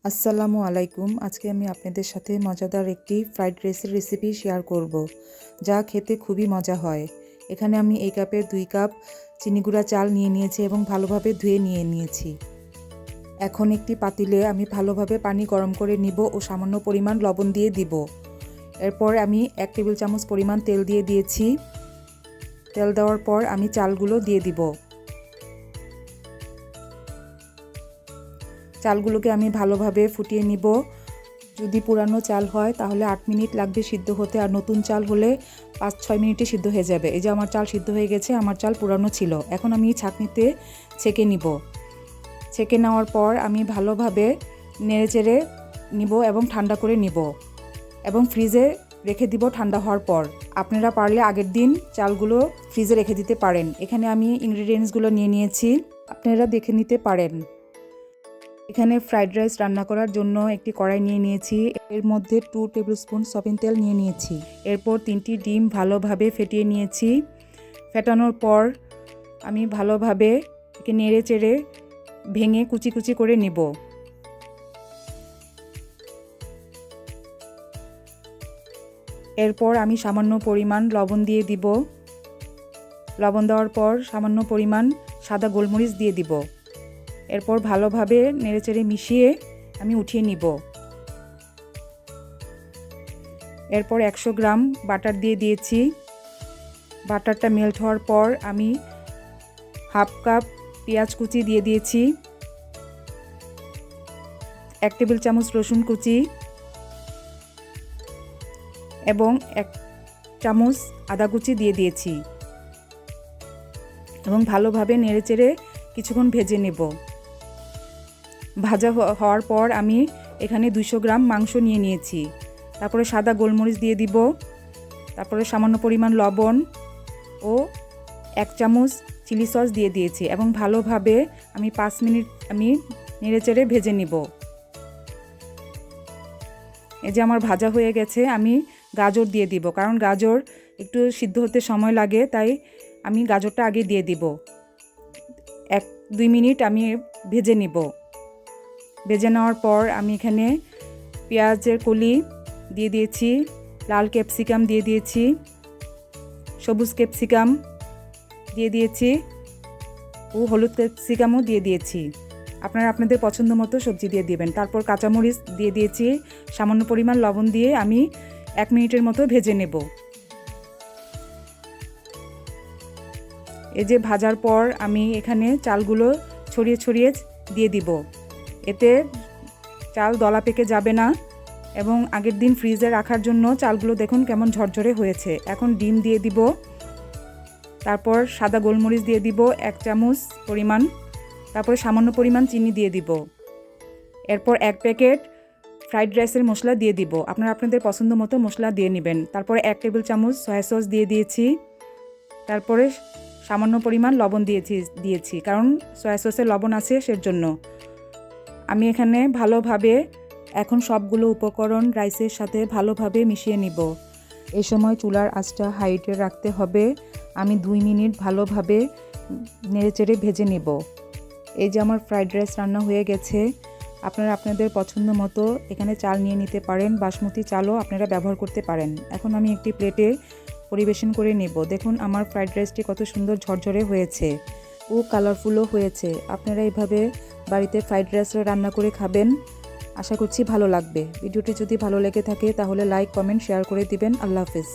আসসালামু আলাইকুম। আজকে আমি আপনাদের সাথে মজাদার একটি ফ্রাইড রাইসের রেসিপি শেয়ার করব, যা খেতে খুবই মজা হয়। এখানে আমি এই কাপের 2 কাপ চিনি গুঁড়া চাল নিয়ে নিয়েছি এবং ভালোভাবে ধুয়ে নিয়ে নিয়েছি। এখন একটি পাতিলে আমি ভালোভাবে পানি গরম করে নিব ও সামান্য পরিমাণ লবণ দিয়ে দিব। এরপর আমি 1 টেবিল চামচ পরিমাণ তেল দিয়ে দিয়েছি। তেল দেওয়ার পর আমি চালগুলো দিয়ে দিব। চালগুলোকে আমি ভালোভাবে ফুটিয়ে নিব। যদি পুরানো চাল হয় তাহলে 8 মিনিট লাগবে সিদ্ধ হতে, আর নতুন চাল হলে 5-6 মিনিটে সিদ্ধ হয়ে যাবে। এই যে আমার চাল সিদ্ধ হয়ে গেছে, আমার চাল পুরানো ছিল। এখন আমি ছাঁকনিতে ছেঁকে নিব। ছেঁকে নেওয়ার পর আমি ভালোভাবে নেড়েচেড়ে নিব এবং ঠান্ডা করে নিব এবং ফ্রিজে রেখে দিব ঠান্ডা হওয়ার পর। আপনারা পারলে আগের দিন চালগুলো ফ্রিজে রেখে দিতে পারেন। এখানে আমি ইনগ্রিডিয়েন্টসগুলো নিয়ে নিয়েছি, আপনারা দেখে নিতে পারেন। এখানে ফ্রাইড রাইস রান্না করার জন্য একটি কড়াই নিয়ে নিয়েছি। এর মধ্যে 2 টেবিলস্পুন সয়াবিন তেল নিয়ে নিয়েছি। এরপর 3টি ডিম ভালোভাবে ফেটিয়ে নিয়েছি। ফেটানোর পর আমি ভালোভাবে একে নেড়ে চেড়ে ভেঙে কুচি কুচি করে নেব। এরপর আমি সামান্য পরিমাণ লবণ দিয়ে দিব। লবণ দেওয়ার পর সামান্য পরিমাণ সাদা গোলমরিচ দিয়ে দিব। এরপর ভালোভাবে নেড়েচেড়ে মিশিয়ে আমি উঠিয়ে নিব। এরপর 100 গ্রাম বাটার দিয়ে দিয়েছি। বাটারটা মেল্ট হওয়ার পর আমি হাফ কাপ পেঁয়াজ কুচি দিয়ে দিয়েছি। 1 টেবিল চামচ রসুন কুচি এবং 1 চামচ আদা কুচি দিয়ে দিয়েছি এবং ভালোভাবে নেড়েচেড়ে কিছুক্ষণ ভেজে নেব। ভাজা হওয়ার পর আমি এখানে 200 গ্রাম মাংস নিয়ে নিয়েছি। তারপরে সাদা গোলমরিচ দিয়ে দিব। তারপরে সামান্য পরিমাণ লবণ ও 1 চামচ চিলি সস দিয়ে দিয়েছি এবং ভালোভাবে আমি 5 মিনিট নেড়েচেড়ে ভেজে নিব। এই যে আমার ভাজা হয়ে গেছে, আমি গাজর দিয়ে দিব, কারণ গাজর একটু সিদ্ধ হতে সময় লাগে, তাই আমি গাজরটা আগে দিয়ে দিব। 1-2 মিনিট আমি ভেজে নিব। ভেজে নেওয়ার পর আমি এখানে পেঁয়াজের কলি দিয়ে দিয়েছি, লাল ক্যাপসিকাম দিয়ে দিয়েছি, সবুজ ক্যাপসিকাম দিয়ে দিয়েছি ও হলুদ ক্যাপসিকামও দিয়ে দিয়েছি। আপনারা আপনাদের পছন্দ মতো সবজি দিয়ে দিবেন। তারপর কাঁচামরিচ দিয়ে দিয়েছি। সামান্য পরিমাণ লবণ দিয়ে আমি 1 মিনিটের মতো ভেজে নেব। এই যে ভাজার পর আমি এখানে চালগুলো ছড়িয়ে ছড়িয়ে দিয়ে দিব। এতে চাল দলা পেকে যাবে না এবং আগের দিন ফ্রিজে রাখার জন্য চালগুলো দেখুন কেমন ঝরঝরে হয়েছে। এখন ডিম দিয়ে দিব। তারপর সাদা গোলমরিচ দিয়ে দিব 1 চামচ পরিমাণ। তারপরে সামান্য পরিমাণ চিনি দিয়ে দিব। এরপর 1 প্যাকেট ফ্রাইড রাইসের মশলা দিয়ে দিব। আপনারা আপনাদের পছন্দ মতো মশলা দিয়ে নেবেন। তারপরে 1 টেবিল চামচ সয়া সস দিয়ে দিয়েছি। তারপরে সামান্য পরিমাণ লবণ দিয়েছি, কারণ সয়া সসে লবণ আছে সেজন্য। আমি এখানে ভালোভাবে এখন সবগুলো উপকরণ রাইসের সাথে ভালোভাবে মিশিয়ে নিব। এই সময় চুলার আঁচটা হাইটে রাখতে হবে। আমি 2 মিনিট ভালোভাবে নেড়েচেড়ে ভেজে নেব। এই যে আমার ফ্রাইড রাইস রান্না হয়ে গেছে। আপনারা আপনাদের পছন্দ মতো এখানে চাল নিয়ে নিতে পারেন, বাসমতি চালও আপনারা ব্যবহার করতে পারেন। এখন আমি একটি প্লেটে পরিবেশন করে নেব। দেখুন আমার ফ্রাইড রাইসটি কত সুন্দর ঝরঝরে হয়েছে ও কালারফুলও হয়েছে। আপনারা এইভাবে বাড়িতে ফ্রাইড রাইস রান্না করে খাবেন, আশা করছি ভালো লাগবে। ভিডিওটি যদি ভালো লেগে থাকে তাহলে লাইক, কমেন্ট, শেয়ার করে দিবেন। আল্লাহ হাফেজ।